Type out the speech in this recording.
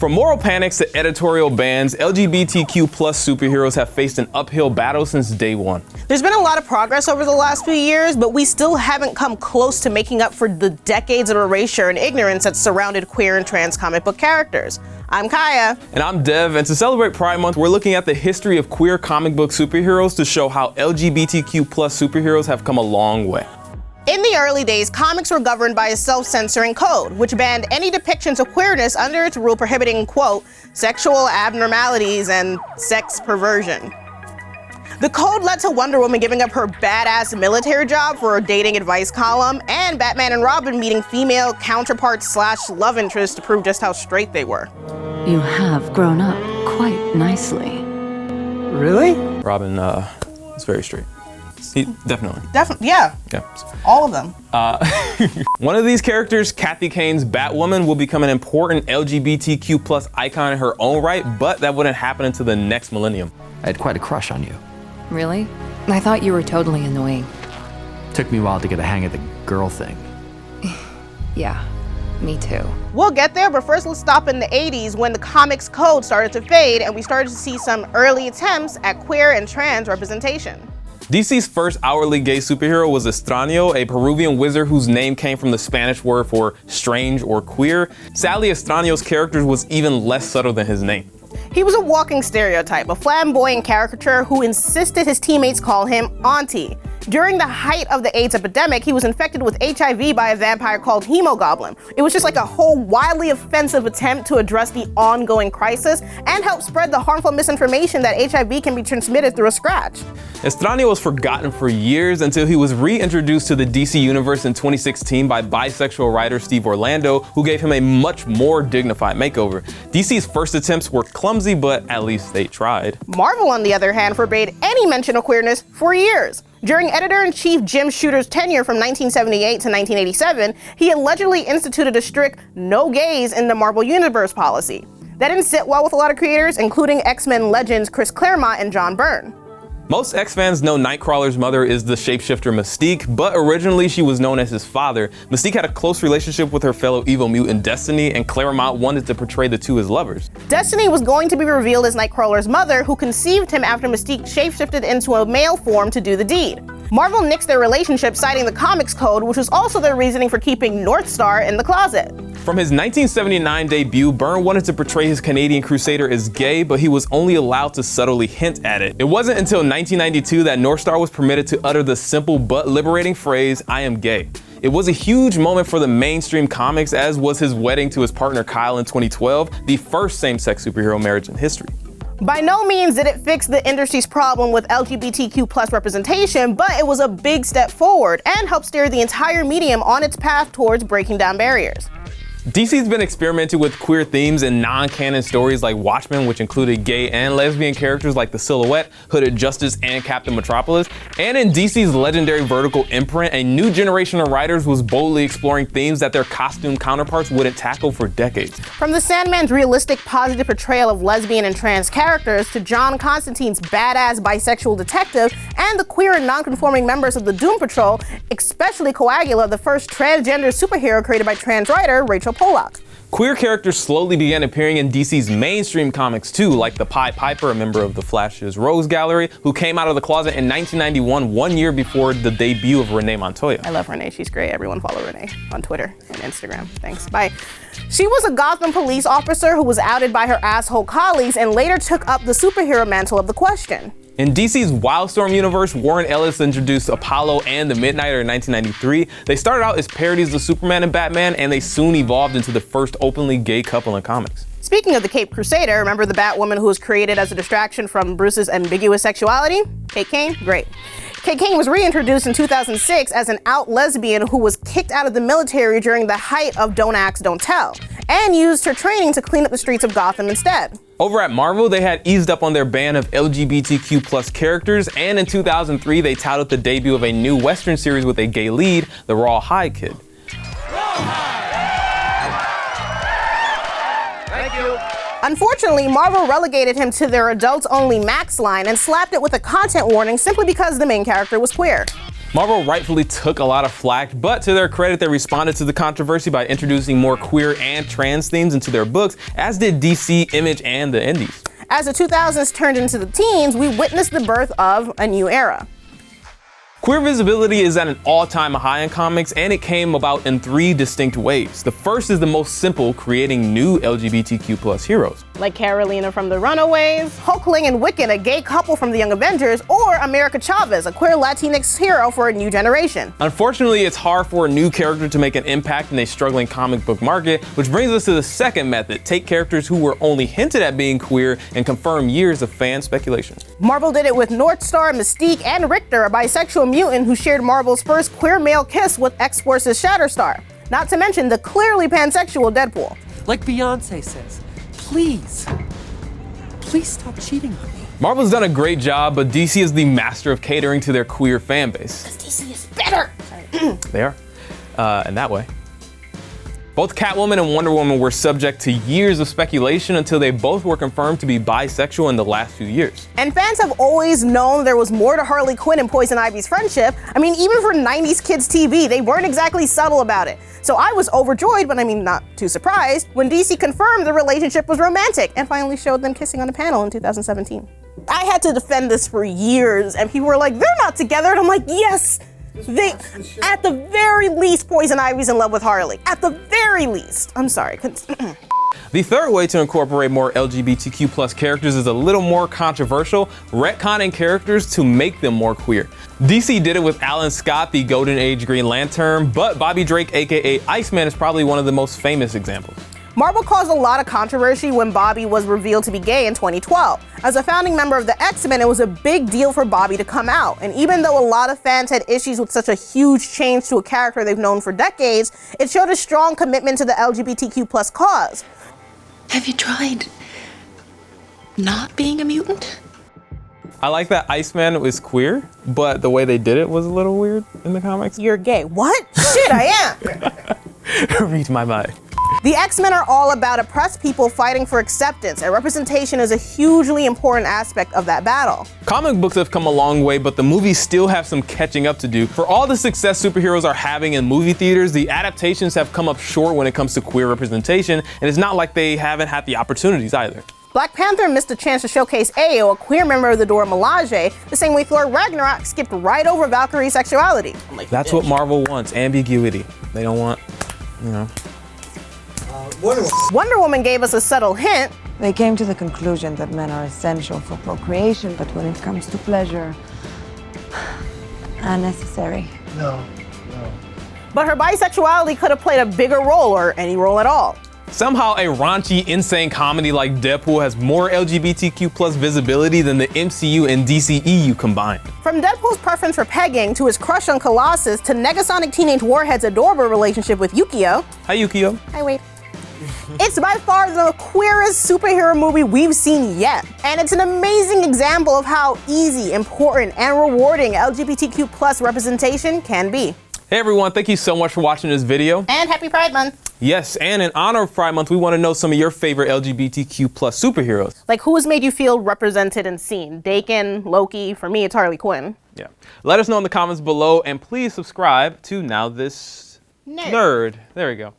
From moral panics to editorial bans, LGBTQ plus superheroes have faced an uphill battle since day one. There's been a lot of progress over the last few years, but we still haven't come close to making up for the decades of erasure and ignorance that surrounded queer and trans comic book characters. I'm Kaya. And I'm Dev, and to celebrate Pride Month, we're looking at the history of queer comic book superheroes to show how LGBTQ plus superheroes have come a long way. In the early days, comics were governed by a self-censoring code, which banned any depictions of queerness under its rule prohibiting, quote, sexual abnormalities and sex perversion. The code led to Wonder Woman giving up her badass military job for a dating advice column, and Batman and Robin meeting female counterparts / love interests to prove just how straight they were. You have grown up quite nicely. Really? Robin is very straight. He, definitely. Yeah. All of them. One of these characters, Kathy Kane's Batwoman, will become an important LGBTQ plus icon in her own right, but that wouldn't happen until the next millennium. I had quite a crush on you. Really? I thought you were totally annoying. Took me a while to get a hang of the girl thing. Yeah, me too. We'll get there, but first let's stop in the 80s when the comics code started to fade and we started to see some early attempts at queer and trans representation. DC's first outwardly gay superhero was Extraño, a Peruvian wizard whose name came from the Spanish word for strange or queer. Sadly, Extraño's character was even less subtle than his name. He was a walking stereotype, a flamboyant caricature who insisted his teammates call him Auntie. During the height of the AIDS epidemic, he was infected with HIV by a vampire called Hemogoblin. It was just like a whole wildly offensive attempt to address the ongoing crisis and help spread the harmful misinformation that HIV can be transmitted through a scratch. Extraño was forgotten for years until he was reintroduced to the DC universe in 2016 by bisexual writer Steve Orlando, who gave him a much more dignified makeover. DC's first attempts were clumsy, but at least they tried. Marvel, on the other hand, forbade any mention of queerness for years. During editor-in-chief Jim Shooter's tenure from 1978 to 1987, he allegedly instituted a strict no gays in the Marvel Universe policy. That didn't sit well with a lot of creators, including X-Men legends Chris Claremont and John Byrne. Most X-fans know Nightcrawler's mother is the shapeshifter Mystique, but originally she was known as his father. Mystique had a close relationship with her fellow evil mutant Destiny, and Claremont wanted to portray the two as lovers. Destiny was going to be revealed as Nightcrawler's mother, who conceived him after Mystique shapeshifted into a male form to do the deed. Marvel nixed their relationship, citing the comics code, which was also their reasoning for keeping Northstar in the closet. From his 1979 debut, Byrne wanted to portray his Canadian Crusader as gay, but he was only allowed to subtly hint at it. It wasn't until 1992 that Northstar was permitted to utter the simple but liberating phrase, "I am gay." It was a huge moment for the mainstream comics, as was his wedding to his partner Kyle in 2012, the first same-sex superhero marriage in history. By no means did it fix the industry's problem with LGBTQ plus representation, but it was a big step forward and helped steer the entire medium on its path towards breaking down barriers. DC's been experimenting with queer themes in non-canon stories like Watchmen, which included gay and lesbian characters like the Silhouette, Hooded Justice, and Captain Metropolis. And in DC's legendary Vertical imprint, a new generation of writers was boldly exploring themes that their costume counterparts wouldn't tackle for decades. From the Sandman's realistic, positive portrayal of lesbian and trans characters to John Constantine's badass bisexual detective and the queer and non-conforming members of the Doom Patrol, especially Coagula, the first transgender superhero created by trans writer Rachel Pollock. Queer characters slowly began appearing in DC's mainstream comics too, like the Pied Piper, a member of the Flash's Rose Gallery, who came out of the closet in 1991, 1 year before the debut of Renee Montoya. I love Renee, she's great. Everyone follow Renee on Twitter and Instagram. Thanks, bye. She was a Gotham police officer who was outed by her asshole colleagues and later took up the superhero mantle of the Question. In DC's Wildstorm universe, Warren Ellis introduced Apollo and the Midnighter in 1993. They started out as parodies of Superman and Batman, and they soon evolved into the first openly gay couple in comics. Speaking of the Caped Crusader, remember the Batwoman who was created as a distraction from Bruce's ambiguous sexuality? Kate Kane? Great. Kate Kane was reintroduced in 2006 as an out lesbian who was kicked out of the military during the height of Don't Ask, Don't Tell, and used her training to clean up the streets of Gotham instead. Over at Marvel, they had eased up on their ban of LGBTQ plus characters, and in 2003, they touted the debut of a new Western series with a gay lead, the Rawhide Kid. Thank you. Unfortunately, Marvel relegated him to their adults-only Max line and slapped it with a content warning simply because the main character was queer. Marvel rightfully took a lot of flack, but to their credit, they responded to the controversy by introducing more queer and trans themes into their books, as did DC, Image, and the Indies. As the 2000s turned into the teens, we witnessed the birth of a new era. Queer visibility is at an all-time high in comics, and it came about in 3 distinct ways. The first is the most simple, creating new LGBTQ+ heroes. Like Carolina from the Runaways, Hulkling and Wiccan, a gay couple from the Young Avengers, or America Chavez, a queer Latinx hero for a new generation. Unfortunately, it's hard for a new character to make an impact in a struggling comic book market, which brings us to the second method: take characters who were only hinted at being queer and confirm years of fan speculation. Marvel did it with Northstar, Mystique, and Richter, a bisexual mutant who shared Marvel's first queer male kiss with X-Force's Shatterstar. Not to mention the clearly pansexual Deadpool. Like Beyonce says, please stop cheating on me. Marvel's done a great job, but DC is the master of catering to their queer fan base. DC is better! They are, in that way. Both Catwoman and Wonder Woman were subject to years of speculation until they both were confirmed to be bisexual in the last few years. And fans have always known there was more to Harley Quinn and Poison Ivy's friendship. I mean, even for 90s kids TV, they weren't exactly subtle about it. So I was overjoyed, but I mean, not too surprised, when DC confirmed the relationship was romantic and finally showed them kissing on a panel in 2017. I had to defend this for years, and people were like, they're not together, and I'm like, yes! They, at the very least, Poison Ivy's in love with Harley. At the very least. I'm sorry. The third way to incorporate more LGBTQ+ characters is a little more controversial: retconning characters to make them more queer. DC did it with Alan Scott, the Golden Age Green Lantern, but Bobby Drake, aka Iceman, is probably one of the most famous examples. Marvel caused a lot of controversy when Bobby was revealed to be gay in 2012. As a founding member of the X-Men, it was a big deal for Bobby to come out. And even though a lot of fans had issues with such a huge change to a character they've known for decades, it showed a strong commitment to the LGBTQ+ cause. Have you tried not being a mutant? I like that Iceman was queer, but the way they did it was a little weird in the comics. You're gay. What? Shit, I am! Read my mind. The X-Men are all about oppressed people fighting for acceptance, and representation is a hugely important aspect of that battle. Comic books have come a long way, but the movies still have some catching up to do. For all the success superheroes are having in movie theaters, the adaptations have come up short when it comes to queer representation, and it's not like they haven't had the opportunities either. Black Panther missed a chance to showcase Ayo, a queer member of the Dora Milaje, the same way Thor Ragnarok skipped right over Valkyrie's sexuality. Like, that's what Marvel wants: ambiguity. They don't want, you know. Wonder Woman gave us a subtle hint. They came to the conclusion that men are essential for procreation, but when it comes to pleasure, unnecessary. No. But her bisexuality could have played a bigger role, or any role at all. Somehow a raunchy, insane comedy like Deadpool has more LGBTQ+ visibility than the MCU and DCEU combined. From Deadpool's preference for pegging, to his crush on Colossus, to Negasonic Teenage Warhead's adorable relationship with Yukio. Hi, Yukio. Hi, Wade. It's by far the queerest superhero movie we've seen yet. And it's an amazing example of how easy, important, and rewarding LGBTQ+ representation can be. Hey everyone, thank you so much for watching this video. And happy Pride Month. Yes, and in honor of Pride Month, we want to know some of your favorite LGBTQ+ superheroes. Like, who has made you feel represented and seen? Dakin, Loki, for me it's Harley Quinn. Yeah. Let us know in the comments below, and please subscribe to NowThis Nerd. There we go.